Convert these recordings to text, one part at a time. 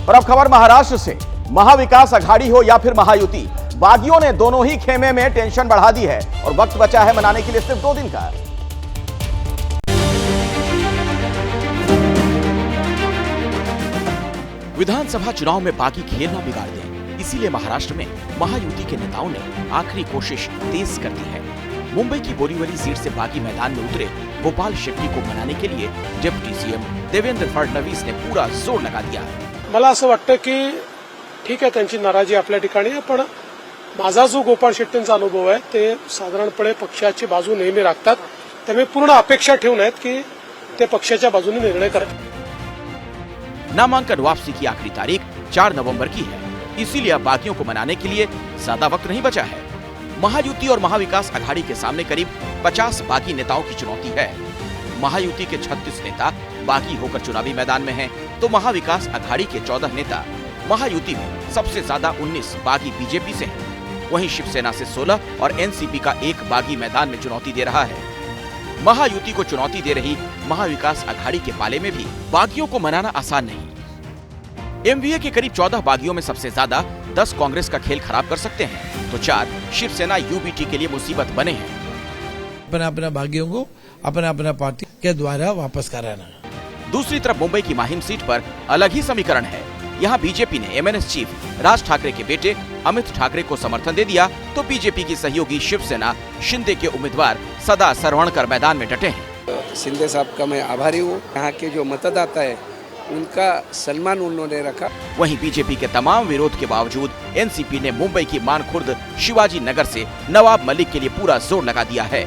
और अब खबर महाराष्ट्र से। महाविकास अघाड़ी हो या फिर महायुति, बागियों ने दोनों ही खेमे में टेंशन बढ़ा दी है और वक्त बचा है मनाने के लिए सिर्फ 2 दिन का। विधानसभा चुनाव में बागी खेलना बिगाड़ दें, इसीलिए महाराष्ट्र में महायुति के नेताओं ने आखिरी कोशिश तेज कर दी है। मुंबई की बोरीवली सीट से बागी मैदान में उतरे गोपाल शेट्टी को मनाने के लिए डिप्टी सीएम देवेंद्र फडणवीस ने पूरा जोर लगा दिया। मला असं वाटतं की ठीक आहे, त्यांची नाराजी आपल्या ठिकाणी आहे, पण माझा जो गोपाळ शेट्टींचा अनुभव आहे ते साधारणपणे पक्षाची बाजू नेहमी राखतात। त्यामुळे पूर्ण अपेक्षा ठेवून आहेत की ते पक्षाच्या बाजूने निर्णय करतात। नामांकन वापसी की आखिरी तारीख 4 नवंबर की है, इसीलिए अब बागियों को मनाने के लिए ज्यादा वक्त नहीं बचा है। महायुति और महाविकास अघाड़ी के सामने करीब 50 बागी नेताओं की चुनौती है। महायुति के 36 नेता बागी होकर चुनावी मैदान में हैं, तो महाविकास अघाड़ी के 14 नेता, महायुति में सबसे ज्यादा 19 बागी बीजेपी से हैं। वहीं शिवसेना से 16 और एनसीपी का 1 बागी मैदान में चुनौती दे रहा है। महायुति को चुनौती दे रही महाविकास अघाड़ी के पाले में भी बागियों को मनाना आसान नहीं। एमवीए के करीब 14 बागियों में सबसे ज्यादा 10 कांग्रेस का खेल खराब कर सकते हैं, तो 4 शिवसेना यूबीटी के लिए मुसीबत बने हैं। अपना अपना बागियों को अपना अपना पार्टी के द्वारा वापस कराना। दूसरी तरफ मुंबई की माहिम सीट पर अलग ही समीकरण है। यहाँ बीजेपी ने एमएनएस चीफ राज ठाकरे के बेटे अमित ठाकरे को समर्थन दे दिया, तो बीजेपी की सहयोगी शिवसेना शिंदे के उम्मीदवार सदा सरवणकर मैदान में डटे हैं। शिंदे साहब का मैं आभारी हूँ। यहाँ के जो मतदाता है उनका सम्मान उन्होंने रखा। वहीं बीजेपी के तमाम विरोध के बावजूद एनसीपी ने मुंबई की मानखुर्द शिवाजी नगर से नवाब मलिक के लिए पूरा जोर लगा दिया है।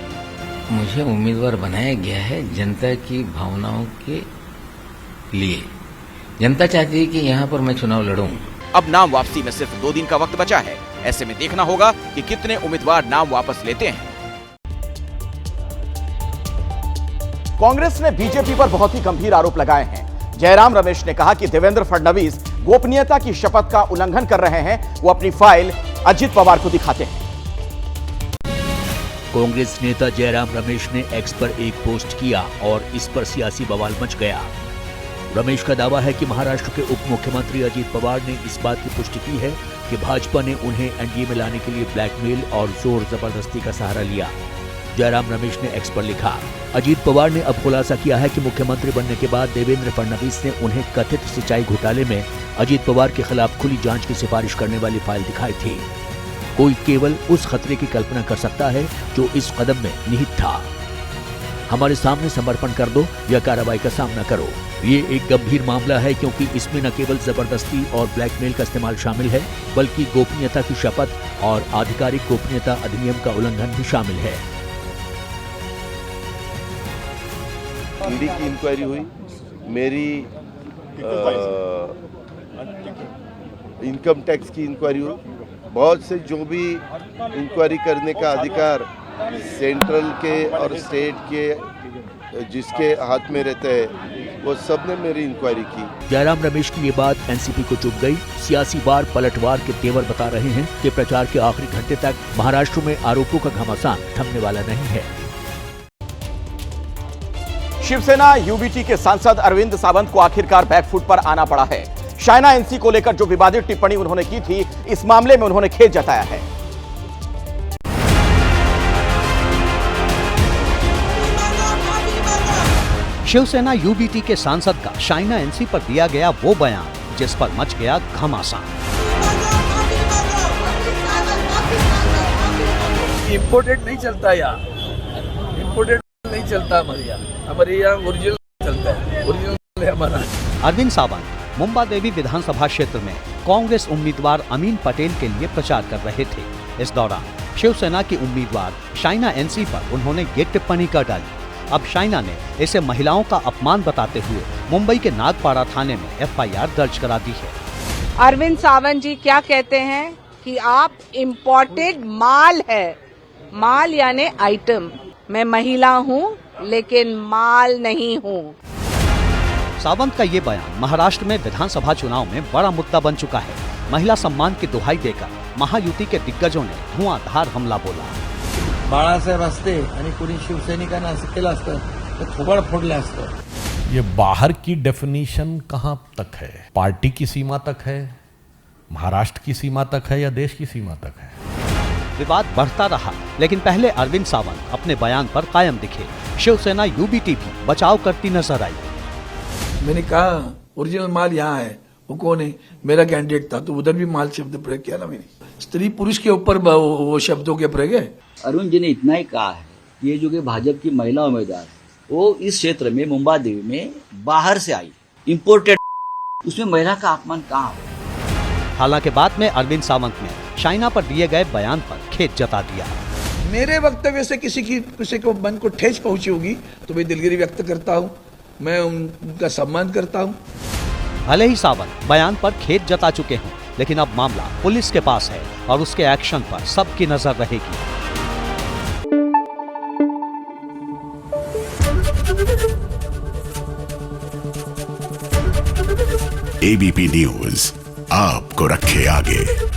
मुझे उम्मीदवार बनाया गया है जनता की भावनाओं के लिए। जनता चाहती है कि यहाँ पर मैं चुनाव लड़ूं। अब नाम वापसी में सिर्फ 2 दिन का वक्त बचा है। ऐसे में देखना होगा कि कितने उम्मीदवार नाम वापस लेते हैं। कांग्रेस ने बीजेपी पर बहुत ही गंभीर आरोप लगाए हैं। जयराम रमेश ने कहा कि देवेंद्र फडणवीस गोपनीयता की शपथ का उल्लंघन कर रहे हैं। वो अपनी फाइल अजित पवार को दिखाते हैं। कांग्रेस नेता जयराम रमेश ने एक्स पर एक पोस्ट किया और इस पर सियासी बवाल मच गया। रमेश का दावा है कि महाराष्ट्र के उप मुख्यमंत्री अजित पवार ने इस बात की पुष्टि की है कि भाजपा ने उन्हें एनडीए में लाने के लिए ब्लैकमेल और जोर जबरदस्ती का सहारा लिया। जयराम रमेश ने एक्स पर लिखा, अजित पवार ने अब खुलासा किया है कि मुख्यमंत्री बनने के बाद देवेंद्र फडणवीस ने उन्हें कथित सिंचाई घोटाले में अजित पवार के खिलाफ खुली जांच की सिफारिश करने वाली फाइल दिखाई थी। कोई केवल उस खतरे की कल्पना कर सकता है जो इस कदम में निहित था। हमारे सामने समर्पण कर दो या कार्रवाई का सामना करो। ये एक गंभीर मामला है क्योंकि इसमें न केवल जबरदस्ती और ब्लैकमेल का इस्तेमाल शामिल है, बल्कि गोपनीयता की शपथ और आधिकारिक गोपनीयता अधिनियम का उल्लंघन भी शामिल है। ईडी की इंक्वायरी हुई, मेरी इनकम टैक्स की इंक्वायरी हुई। बहुत से जो भी इंक्वायरी करने का अधिकार सेंट्रल के और स्टेट के जिसके हाथ में रहता है, वो सब ने मेरी इंक्वायरी की। जयराम रमेश की ये बात एनसीपी को चुभ गई। सियासी वार पलटवार के तेवर बता रहे हैं कि प्रचार के आखिरी घंटे तक महाराष्ट्र में आरोपों का घमासान थमने वाला नहीं है। शिवसेना यूबीटी के सांसद अरविंद सावंत को आखिरकार बैकफुट पर आना पड़ा है। शाइना एनसी को लेकर जो विवादित टिप्पणी उन्होंने की थी, इस मामले में उन्होंने खेद जताया है। शिवसेना यूबीटी के सांसद का शाइना एनसी पर दिया गया वो बयान जिस पर मच गया घमासान। इम्पोर्टेड नहीं चलता यार, इम्पोर्टेड नहीं चलता हमारे यहाँ ओरिजिनल चलता है, ओरिजिनल है हमारा। अरविंद सावंत मुंबा देवी विधानसभा क्षेत्र में कांग्रेस उम्मीदवार अमीन पटेल के लिए प्रचार कर रहे थे। इस दौरान शिवसेना की उम्मीदवार शाइना एनसी पर उन्होंने ये टिप्पणी कर डाली। अब शाइना ने इसे महिलाओं का अपमान बताते हुए मुंबई के नागपाड़ा थाने में एफआईआर दर्ज करा दी है। अरविंद सावंत जी क्या कहते हैं कि आप इम्पोर्टेड माल है, माल यानी आइटम। मैं महिला हूँ लेकिन माल नहीं हूँ। सावंत का ये बयान महाराष्ट्र में विधानसभा चुनाव में बड़ा मुद्दा बन चुका है। महिला सम्मान की दुहाई देकर महायुति के दिग्गजों ने धुआंधार हमला बोला। बाळासाहेब असते आणि कोणी शिवसैनिकांना असं केलं असतं तर थोबाड फोडलं असतं। ये बाहर की डेफिनेशन कहां तक है? पार्टी की सीमा तक है, महाराष्ट्र की सीमा तक है या देश की सीमा तक है? विवाद बढ़ता रहा, लेकिन पहले अरविंद सावंत अपने बयान पर कायम दिखे। शिवसेना यूबीटी भी बचाव करती नजर आई। मैंने कहा ओरिजिनल माल यहाँ है, वो कौन है? मेरा कैंडिडेट था, तो उधर भी माल शब्द प्रयोग किया ना मैंने। स्त्री पुरुष के ऊपर वो शब्दों के प्रयोग है। अरुण जी ने इतना ही कहा है कि ये जो कि भाजपा की महिला उम्मीदवार वो इस क्षेत्र में मुंबा देवी में बाहर से आई, इम्पोर्टेड, उसमें महिला का अपमान कहाँ है? हालांकि बाद में अरविंद सावंत ने शाइना पर दिए गए बयान पर खेद जता दिया। मेरे वक्तव्य से किसी को मन को ठेस पहुंची होगी तो मैं दिलगिरी व्यक्त करता हूं, मैं उनका सम्मान करता हूं। भले ही सावंत बयान पर खेद जता चुके हों, लेकिन अब मामला पुलिस के पास है और उसके एक्शन पर सबकी नजर रहेगी। एबीपी न्यूज आपको रखे आगे।